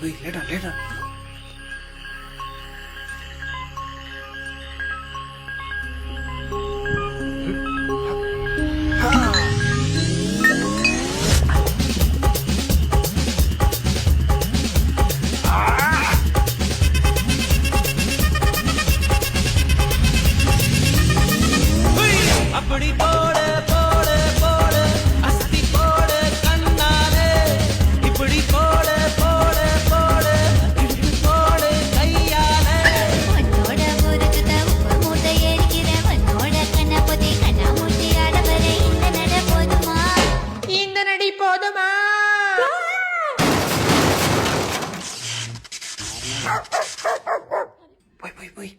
லேட்டா லேட்டா. அப்படி போடு போடு போடு அஸ்தி போடு கண்ணாலே இப்படி போடு போடு போடு இப்படி போடு கையாலே உன்னோட முறுக்குத உப்பு மூட்டை எரிக்கிற உன்னோட கண்ணபதி கண்ணாமூச்சி ஆடவரை இந்த நட போதுமா இந்த நடி போதுமா? போய்